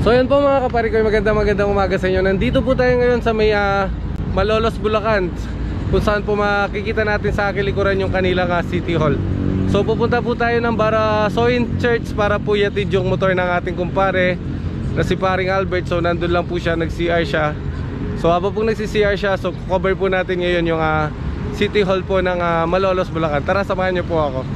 So yun po mga kapari ko, magandang umaga sa inyo. Nandito po tayo ngayon sa may Malolos, Bulacan, kung saan po makikita natin sa aking likuran yung kanilang City Hall. So pupunta po tayo ng Barasoin Church para po yatid yung motor ng ating kumpare na si paring Albert. So nandun lang po siya, nag-CR siya. So habang po nagsi-CR siya, so cover po natin ngayon yung City Hall po ng Malolos, Bulacan. Tara, samahan niyo po ako.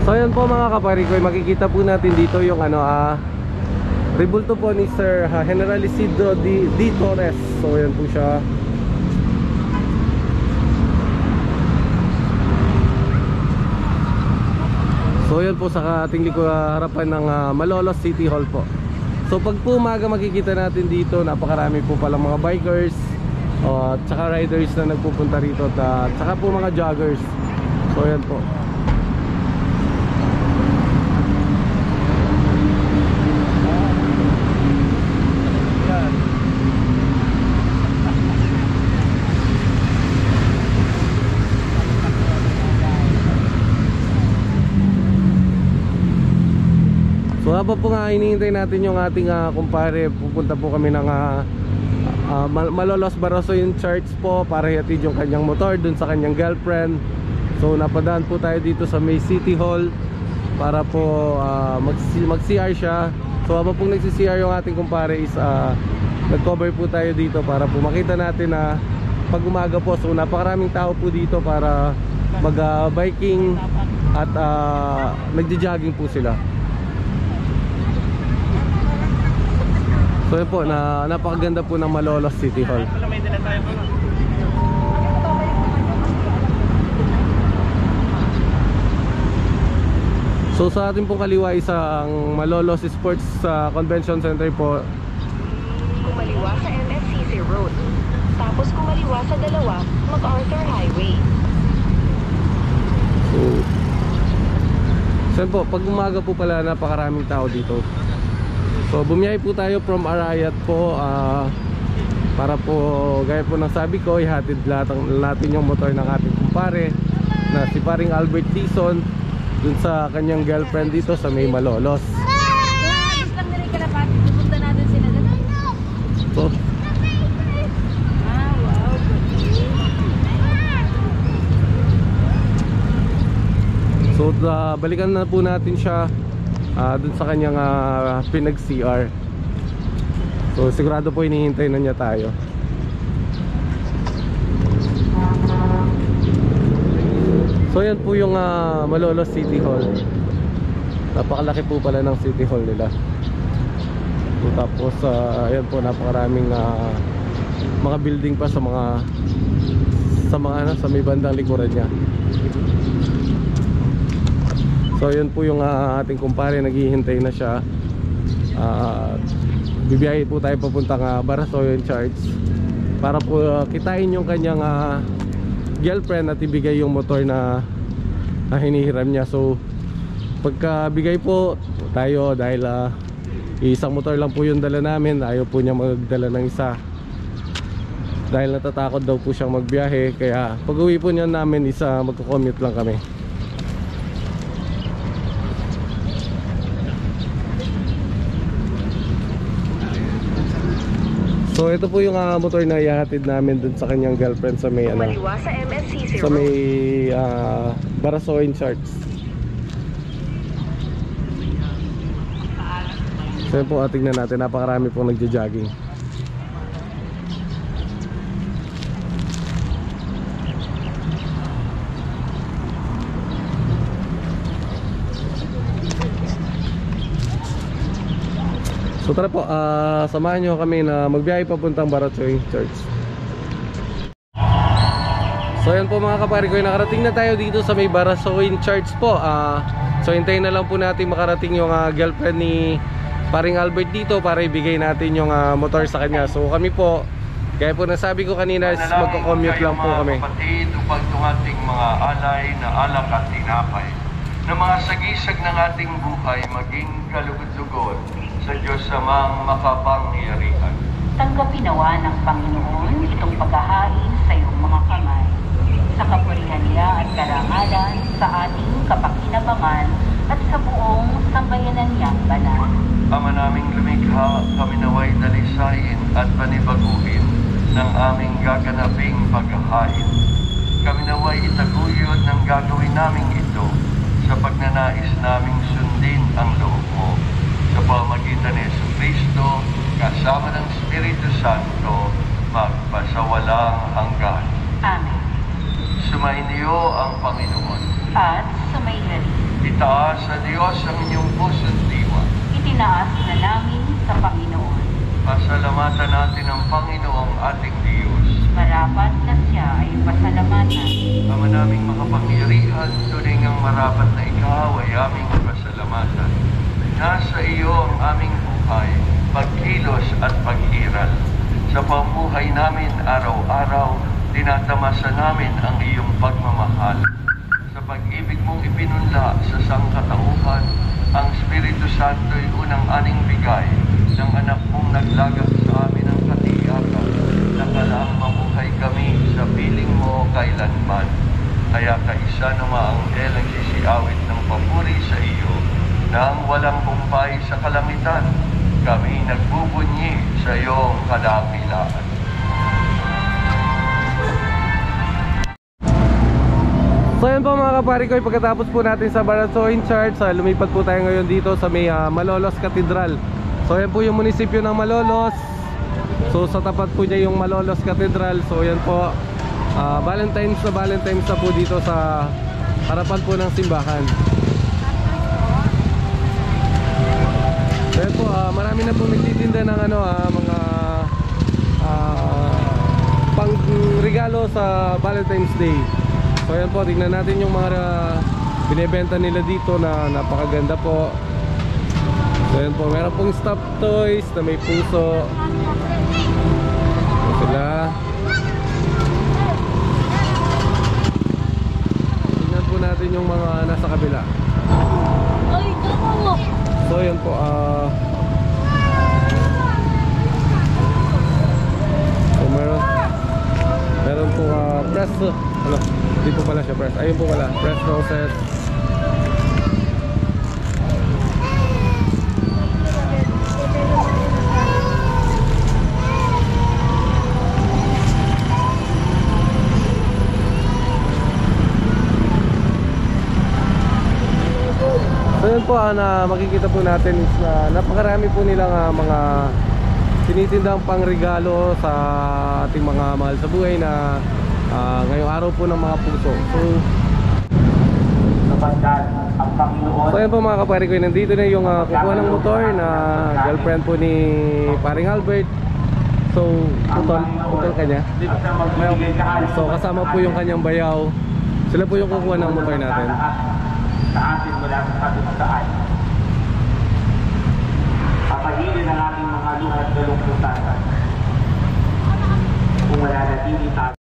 So yan po mga kapari ko, makikita po natin dito yung rebulto po ni Sir General Isidro D. Torres. So yan po siya. So yan po sa ating harapan ng Malolos City Hall po. So pag po umaga makikita natin dito, napakarami po palang mga bikers at saka riders na nagpupunta rito at saka po mga joggers. So yan po. So habang po nga hinihintay natin yung ating kumpare, pupunta po kami ng Malolos Barasoin Church po para ihatid yung kanyang motor dun sa kanyang girlfriend. So napadaan po tayo dito sa may City Hall para po mag-CR siya. So habang po nagsi-CR yung ating kumpare is nag-cover po tayo dito para po makita natin na pag umaga po, so napakaraming tao po dito para mag-biking at nagja-jogging po sila. So yun po, napakaganda po ng Malolos City Hall. So sa ating pong kaliwa isang Malolos Sports Convention Center po. Kumaliwa sa MSCC Road. Tapos kumaliwa sa dalawa, MacArthur Highway. So yun po, pag umaga po pala napakaraming tao dito. So bumiyahe po tayo from Arayat po para po gaya po ng sabi ko, ihatid natin yung motor ng ating kumpare na si paring Albert Tison dun sa kanyang girlfriend dito sa may Malolos. So balikan na po natin siya dun sa kanyang pinag-CR. So sigurado po hinihintay na niya tayo. So yan po yung Malolos City Hall. Napakalaki po pala ng City Hall nila. So, tapos ayan po, napakaraming mga building pa sa may bandang likuran niya. So yun po yung ating kumpare, naghihintay na siya. Bibiyahe po tayo papuntang Barasoin Church para po kitain yung kanyang girlfriend at ibigay yung motor na hinihiram niya. So pagka bigay po tayo, dahil isang motor lang po yung dala namin, ayaw po niya magdala ng isa dahil natatakot daw po siyang magbiyahe. Kaya pag uwi po niya namin, magko-commute lang kami. So ito po yung motor na ihahatid namin dun sa kanyang girlfriend sa may sa MSCC sa may Barasoin Church. So yun po, tingnan natin, napakarami pong nagja-jogging. So tara po, samahan nyo kami na magbiyahe papuntang Barasoin Church. So yan po mga kapari ko, nakarating na tayo dito sa may Barasoin Church po. So hintayin na lang po natin makarating yung girlfriend ni paring Albert dito para ibigay natin yung motor sa kanya. So kami po, gaya po nasabi ko kanina, magko-commute lang po kami. Kapatid, upang itong ating mga alay na alak at tinapay na mga sagisag ng ating buhay maging kalugod-lugod sa Diyos Amang makapangyarihan. Tanggapin nawa ng Panginoon itong paghahain sa iyong mga kamay. Sa kapurihan niya at karangalan, sa ating kapakinabangan at sa buong sambayanan niyang banal. Ama naming lumikha, kami naway dalisain at panibaguhin ng aming gaganaping paghahain. Kami naway itaguyod ng gagawin naming ito sa pagnanais naming sundin ang loob mo. Sa pamagitan ni Jesucristo, kasama ng Espiritu Santo, magpasawalang hanggan. Amen. Sumainyo ang Panginoon. At sumainyo. Itaas sa Diyos ang inyong puso't diwa. Itinaas na namin sa Panginoon. Pasalamatan natin ang Panginoong ating Diyos. Marapat na siya ay pasalamatan. Ama naming makapangyarihan, tunay ngang marapat na ikaw ay aming pasalamatan. Nasa iyo ang aming buhay, pagkilos at pag-iral. Sa pamumuhay namin araw-araw, tinatamasa namin ang iyong pagmamahal. Sa pag-ibig mong ipinunla sa sangkatauhan, ang Espiritu Santo ay unang aning bigay ng anak mong naglagak sa amin ang katiyakan na kalaang mabuhay kami sa piling mo kailanman. Kaya kaisa na maanghel ang sisiawit ng papuri sa iyo nang walang humpay sa kalangitan, kami nagbubunyi sa iyong kadakilaan. So yun po mga kapari ko, pagkatapos po natin sa Barasoin Church, lumipat po tayo ngayon dito sa may Malolos Cathedral. So yan po yung munisipyo ng Malolos. So sa tapat po niya yung Malolos Cathedral. So yan po, Valentine's na po dito sa harapan po ng simbahan. So yan po, marami na po nagtitinda ng mga pang regalo sa Valentine's Day. So ayan po, tingnan natin yung mga binebenta nila dito na napakaganda po. So ayan po, meron pong stuffed toys na may puso. Ito sila. Tingnan po natin yung mga nasa kabila. So ayan po, so meron po press, dito pala siya, press. Ayun po pala, press roses. So yun po, na makikita po natin is na napakarami po nilang mga tinitindang pangregalo sa ating mga mahal sa buhay na ngayong araw po ng mga puso. So ayan po mga kapari ko, nandito na yung kukuha ng motor na girlfriend po ni paring Albert. So putol kanya. So kasama po yung kanyang bayaw. Sila po yung kukuha ng motor natin. Sa atin mula sa katutupaan. Papagilin ang ating mga luhat na lungkutan. Kung wala na dili tayo.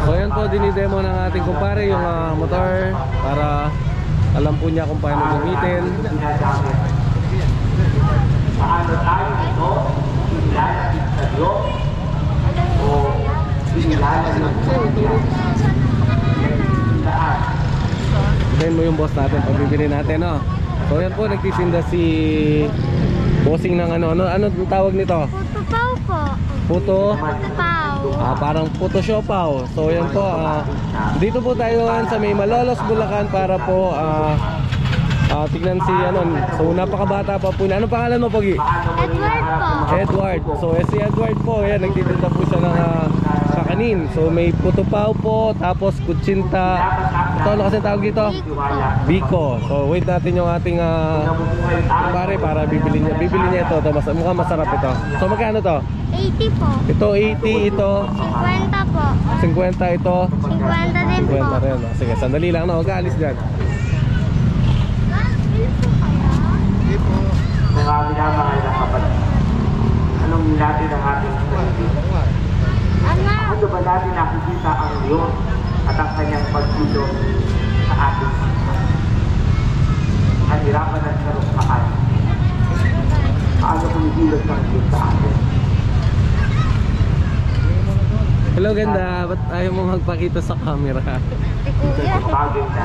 So ayan po, dinidemo ng ating kumpare yung motor para alam po niya kung paano gamitin. natin pagbibili natin, no? So yan po, nagtitinda si bossing ng ano tawag nito? Puto pao po. Puto? Puto pao. Parang puto siopaw. So yan po, dito po tayo sa may Malolos, Bulacan para po tignan si so napakabata pa po. Ano pangalan mo, Pogi? Edward po. Edward. So si Edward po, yan, nagtitinda po siya ng kakanin. So may puto pao po, tapos kutsinta. Ito, ano kasi tawag dito? Biko. So wait natin yung ating pare para bibili niya ito. Mukhang masarap ito. So magkano to? 80 po. Ito 80, ito 50 po. 50, ito 50 din po. 50 rin. Sige, sandali lang na, huwag ka alis dyan. Mga minamahal na kapatid, anong natin ang ating sarili? Ano ba natin nakikita ang Diyos at ang kanyang pagkilos sa ating ang hirapan at karusaan? Paano kumikilos ng Diyos sa atin? Hello, ganda. Ba't ayaw mo magpakita sa camera? Bagay na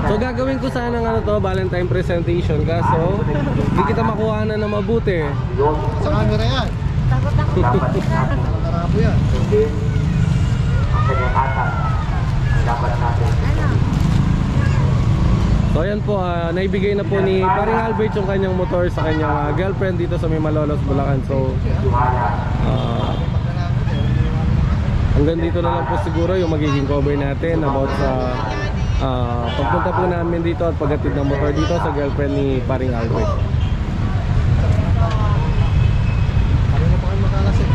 So gagawin ko sana ng Valentine presentation, kaso hindi kita makuha na mabuti. Sa camera yan. Takot ako. Narabo yan. Hindi ang kanyang atas ang dapat natin. So ayan po, naibigay na po ni Paring Albert yung kanyang motor sa kanyang girlfriend dito sa may Malolos, Bulacan. So hanggang dito na lang po siguro yung magiging cover natin about sa pagpunta po namin dito at paghatid ng motor dito sa girlfriend ni Paring Albert. Ano na pa kayo mag-alasing?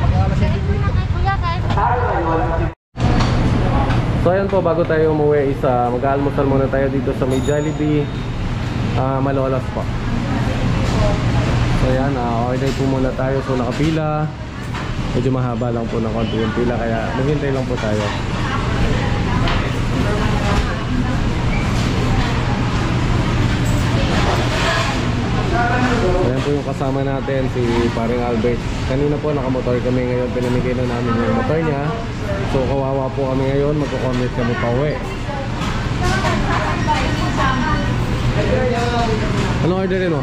So ayan po, bago tayo umuwi mag-aalmusal muna tayo dito sa may Jollibee Malolos po. So ayan, order po muna tayo. So nakapila, medyo mahaba lang po ng konti yung pila, kaya maghintay lang po tayo. Ayan po yung kasama natin, si Paring Albert. Kanina po nakamotor kami, ngayon pinamigay na namin yung motor niya. So kawawa po kami ngayon, magko-commute kami pa uwi. Anong orderin mo?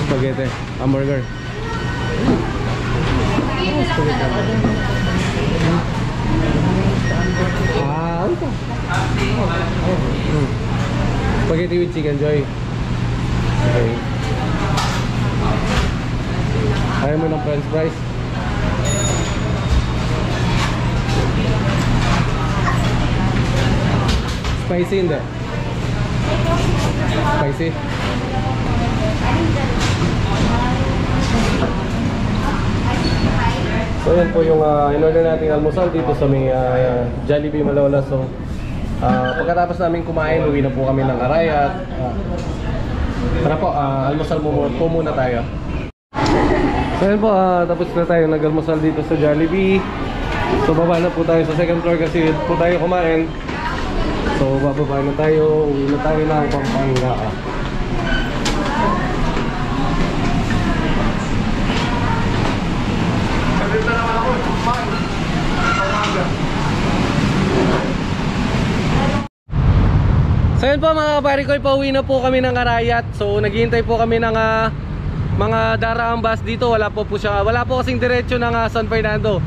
Spaghetti, hamburger. Ito. Spaghetti with chicken, Joy. Okay. Ayaw mo ng french fries? Spicy, hindi? Spicy? So yan po yung in-order nating almusal dito sa may Jollibee Malolos. So pagkatapos namin kumain, uwi na po kami ng Arayat. Tara po, almusal po muna tayo. So yan po, tapos na tayo nag-almusal dito sa Jollibee. So baba na po tayo sa second floor kasi po tayo kumain. So bababa na tayo, uwi na tayo ng Pampanga. So yun po mga kapari ko, pauwi na po kami ng Arayat. So naghihintay po kami ng mga daraang bus dito. Wala po kasing diretso ng San Fernando.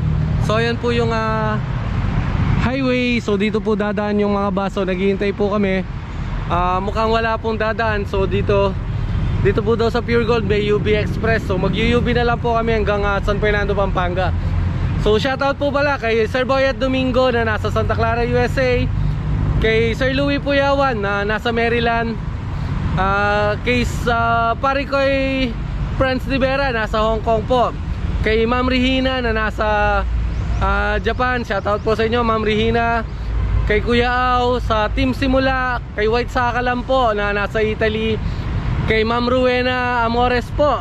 So yan po yung highway. So dito po dadaan yung mga bus. So naghihintay po kami. Mukhang wala pong dadaan. So dito po daw sa Pure Gold may UB Express. So mag-UB na lang po kami hanggang San Fernando, Pampanga. So shoutout po pala kay Sir Boyet Domingo na nasa Santa Clara, USA. Kay Sir Louie Puyawan na nasa Maryland. Kay Parikoy Franz Rivera nasa Hong Kong po. Kay Ma'am Rihina na nasa Japan. Shoutout po sa inyo, Ma'am Rihina. Kay Kuya Au sa Team Simula. Kay White Sakalam po na nasa Italy. Kay Ma'am Rowena Amores po,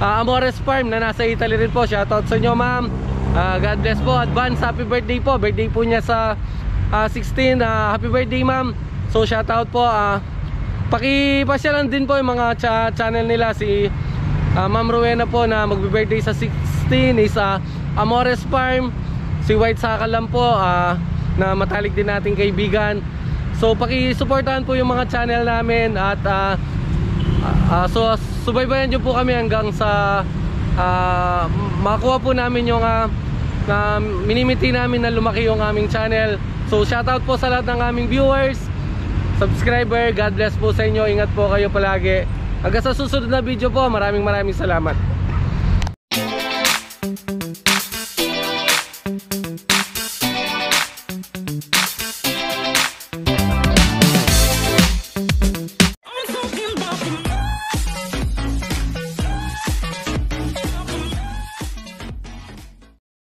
Amores Farm na nasa Italy rin po. Shoutout sa inyo, ma'am. God bless po. Advance happy birthday po. Birthday po niya sa 16. Happy birthday, ma'am. So shoutout po. Pakipasyalan din po yung mga channel nila. Si Ma'am Rowena po na magbe-birthday sa 16 is Amores Farm. Si White Sakalam po, na matalik din nating kaibigan. So paki-suportahan po yung mga channel namin at so subaybayan nyo po kami hanggang sa makakuha po namin yung minimiti namin na lumaki yung aming channel. So shoutout po sa lahat ng aming viewers, subscriber. God bless po sa inyo. Ingat po kayo palagi. Hanggang sa susunod na video po. Maraming salamat.